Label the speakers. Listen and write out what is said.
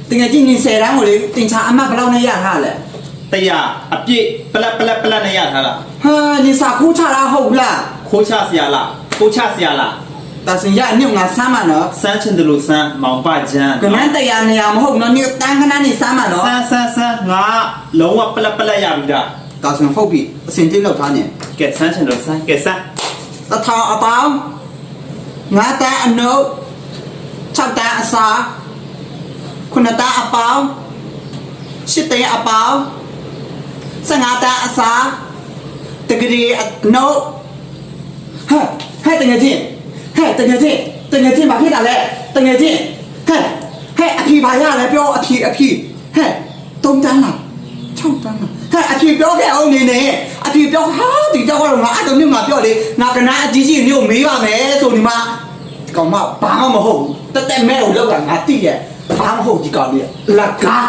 Speaker 1: တင်ငယ်ချင်းနေ10တန်းကိုလေတင်ချာအမဘယ်လောက်နဲ့ရထားလဲ
Speaker 2: တရားအပြည့်ပလက်နဲ့ရထားတာ
Speaker 1: ဟာနေစာခိုးချတာဟုတ်လား
Speaker 2: ခိုးချဆရာလားခိုးချဆရာလား
Speaker 1: ဒါစင်ရညငါစမ်းမနော်
Speaker 2: စမ်းချင်တယ်လို့စမ်းမောင်ပချမ်း
Speaker 1: ကနန်းတရားနေရမဟုတ်နော်နေတန်းခဏနေစမ်းမနော်
Speaker 2: စမ်းငါလုံးဝပလက်ရပြီဒါ
Speaker 1: ဒါဆိုဟုတ်ပြီအစင်တိလောက်ထားနေ
Speaker 2: ကဲစမ်းချင်တယ်စမ်းကဲစမ်း
Speaker 1: တထောင်အပေါင်း9တန်းအနုပ်6တန်းအစာ9တန်းအပေါင်း10တန်းအပေါင်း15တန်းအစာတကရီအနုပ်ဟဲ့တကယ်ချင်းတကယ်ချင်းဘာဖြစ်တာလဲတကယ်ချင်းဟဲ့အဖြေပါရလဲပြောအဖြေဟဲ့3တန်းလား6တန်းလားဟဲ့အဖြေပြောခဲ့အောင်နေအဖြေပြောဟာဒီတော့ကတော့ငါအဲ့လိုမျိုးငါပြောလေငါကနာအကြီးကြီးမျိုးမေးပါမယ်ဆိုဒီမှာကောင်မဘာမှမဟုတ်တက်မဲကိုလောက်တာငါတိရဲ့ဘာမှမဟုတ်ဒီကောင်လေးလကား